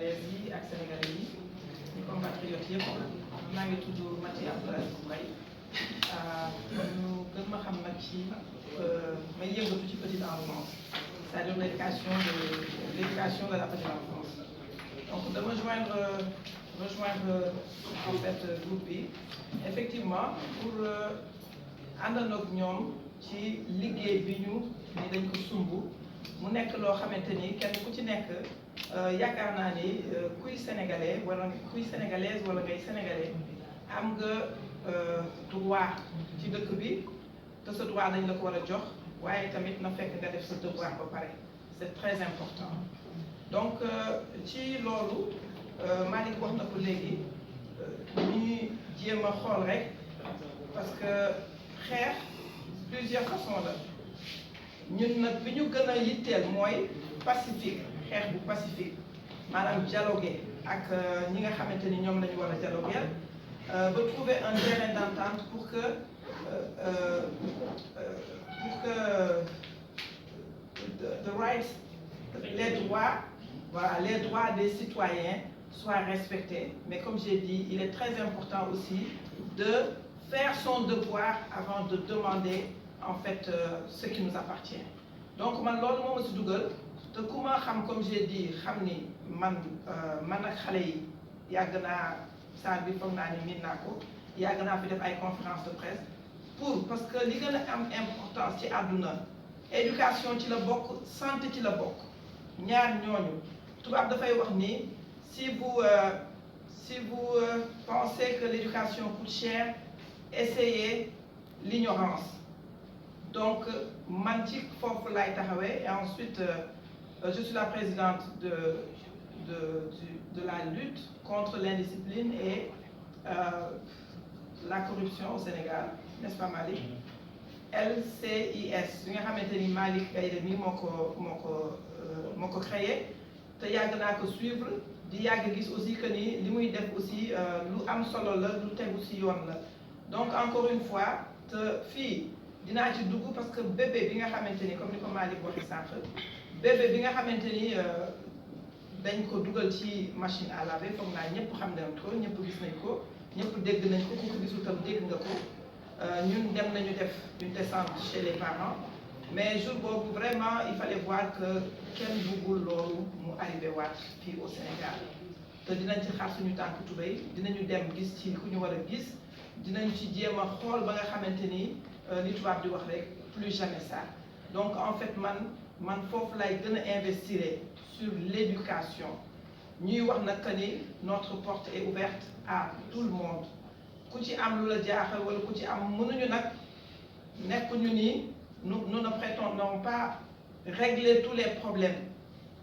yi ak sénégalais yi ñu compatriotes yëpp maa ngi tudd Maty Abdoulaye Mbaye ñu gën ma xam nag ci may yëngatu ci petite enfance, c'est-à-dire l'éducation de la petite enfance. Donc de rejoindre en fait groupe bi effectivement pour àndandoo ak ñoom ci liggéey bi ñu ni dañ ko sumb mu nekk loo xamante ni kenn ku ci nekk yaakaar naa ni kuy sénégalais wala kuy sénégalaise wala ngay sénégalais am nga droit ci dëkk bi te sa droit dañ la ko war a jox waaye tamit na fekk nga def sa devoir ba pare c'est très important. Donc ci loolu Malick wax na ko léegi ñuy jéem a xool rek parce que xeex plusieurs façons la ñun nag bi ñu gën a yitteel mooy pacifique, xeex bu pacifique maanaam dialoguer ak ñi nga xamante ni ñoom la ñu war a dialoguer ba trouver un terrain d'entente pour que the rights, les droits, voilà, les droits des citoyens soient respectés. Mais comme j'ai dit, il est très important aussi de faire son devoir avant de demander en fait ce qui nous appartient. Donc man loolu moo ma si dugal te ku ma xam comme j'ai dit xam ni man ak xale yi yàgg naa salle bi foog naa ni miin naa ko yàgg naa fi def ay conférence de presse parce que li gën a am importance ci àdduna éducation ci la bokk, santé ci la bokk, ñaar ñooñu tubaab dafay wax ni si vous pensez que l'éducation coûte cher, essayez l'ignorance. Donc man ci foofu laay taxawee et ensuite je suis la présidente de la lutte contre l'indiscipline et la corruption au Sénégal, n'est-ce pas Malick? LCIS bi nga xamante ni Malick Gaïndé mi moo ko créé te yàgg naa ko suivre di yàgg gis aussi que ni li muy def aussi lu am solo la lu tegu ci yoon la. Donc encore une fois te fii dinaa ci dugg parce que bébé bi nga xamante ni comme ni ko Malick waxee sànq bébé bi nga xamante ni dañ ko dugal ci machine à laver foog naa ñëpp xam nañ ko ñëpp gis nañ ko ñëpp dégg nañ ko ku ko gisul tam dégg nga ko. Ñun dem nañu def une descente chez les parents mais jour boobu vraiment il fallait voir que kenn bëggul loolu mu arrivé waat fii au Sénégal te dinañ ci xaar suñu tànk tubéy dinañu dem gis ci ku ñu war a gis dinañ ci jéem a xool ba nga xamante ni li tubaab di wax rek plus jamais ça. Donc en fait man foofu lay gën a investir sur l'éducation ñuy wax nag que ni notre porte est ouverte à tout le monde. ku ci am lu la jaaxal wala ku ci am mënuñu nag nekkuñu ni nous ne prétendons pas régler tous les problèmes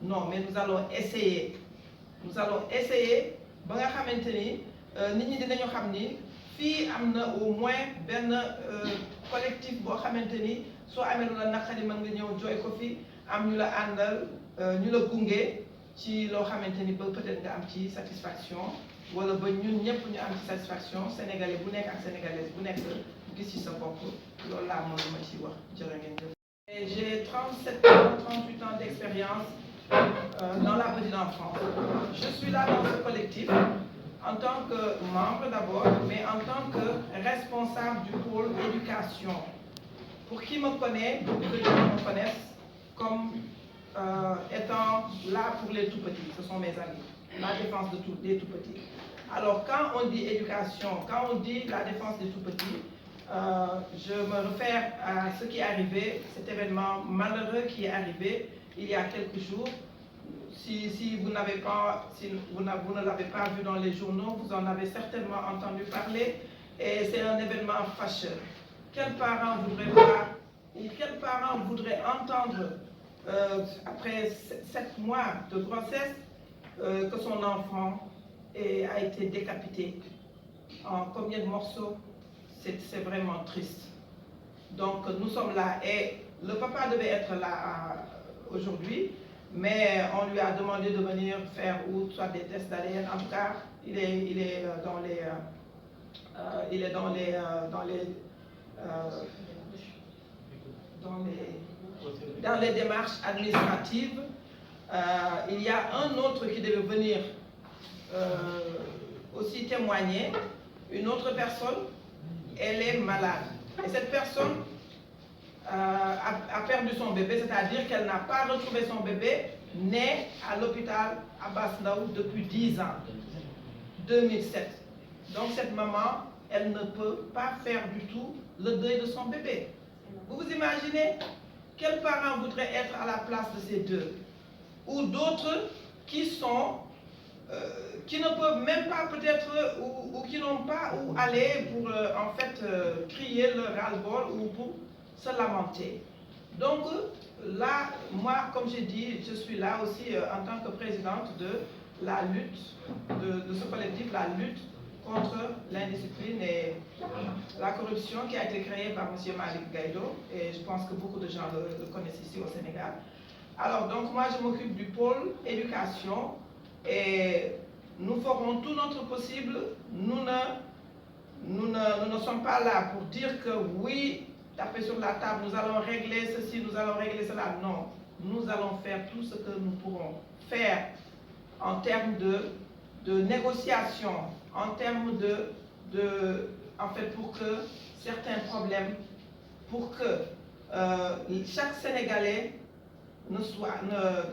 non mais nous allons essayer ba nga xamante ni nit ñi dinañu xam ni fii am na au moins benn collectif boo xamante ni soo amee lu la naqari mën nga ñëw jooy ko fi am ñu la àndal ñu la gunge ci loo xamante ni ba peut-être nga am ci satisfaction wala ba ñun ñëpp ñu am ci satisfaction sénégalais bu nekk ak sénégalaise bu nekk gis ci sa bopp loolu laa mën ma ci wax jërë ngeen jëf. J'ai 37 ans, 38 ans d'expérience dans la petite enfance. Je suis là dans ce collectif en tant que membre d'abord, mais en tant que responsable du pôle éducation. Pour qui me connaît, pour que les gens me connaissent comme étant là pour les tout-petits, ce sont mes amis. La défense des tout-petits. Alors quand on dit éducation, quand on dit la défense des tout-petits, je me réfère à ce qui est arrivé, cet événement malheureux qui est arrivé il y a quelques jours. Si vous ne l'avez pas vu dans les journaux, vous en avez certainement entendu parler et c'est un événement fâcheux. Quel parent voudrait voir ou quel parent voudrait entendre après 7 mois de grossesse que son enfant a été décapité en combien de morceaux? C'est vraiment triste. Donc nous sommes là et le papa devait être là aujourd'hui, mais on lui a demandé de venir faire ou soit des tests d'ADN. En tout cas, il est dans les démarches administratives. Il y a un autre qui devait venir aussi témoigner, une autre personne, elle est malade. Et cette personne a perdu son bébé, c'est-à-dire qu'elle n'a pas retrouvé son bébé né à l'hôpital Abass Ndao depuis 10 ans, 2007. Donc cette maman, elle ne peut pas faire du tout le deuil de son bébé. Vous vous imaginez quels parents voudraient être à la place de ces deux? Ou d'autres qui ne peuvent même pas peut-être, ou qui n'ont pas où aller pour en fait crier leur ras-le-bol ou pour se lamenter. Donc là, moi, comme j'ai dit, je suis là aussi en tant que présidente de la lutte, de ce collectif, la lutte contre l'indiscipline et la corruption qui a été créée par M. Malick Gaïdo, et je pense que beaucoup de gens le connaissent ici au Sénégal. Alors donc moi je m'occupe du pôle éducation et nous ferons tout notre possible. Nous ne sommes pas là pour dire que oui, taper sur la table, nous allons régler ceci, nous allons régler cela. Non, nous allons faire tout ce que nous pourrons faire en termes de négociation, en termes en fait, pour que certains problèmes, pour que chaque Sénégalais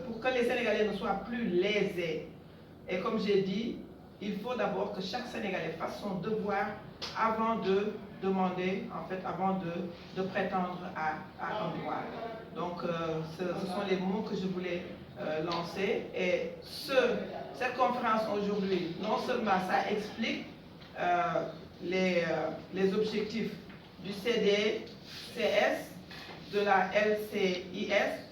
pour que les Sénégalais ne soient plus lésés. Et comme j'ai dit, il faut d'abord que chaque Sénégalais fasse son devoir avant de demander, en fait, avant de prétendre à un droit. Donc, ce sont les mots que je voulais lancer. Et cette conférence aujourd'hui, non seulement ça explique les objectifs du CDCS, de la LCIS,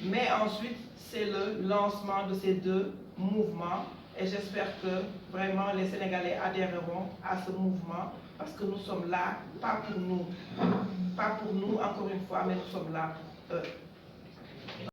mais ensuite, c'est le lancement de ces deux mouvements et j'espère que vraiment les Sénégalais adhéreront à ce mouvement parce que nous sommes là, pas pour nous, encore une fois, mais nous sommes là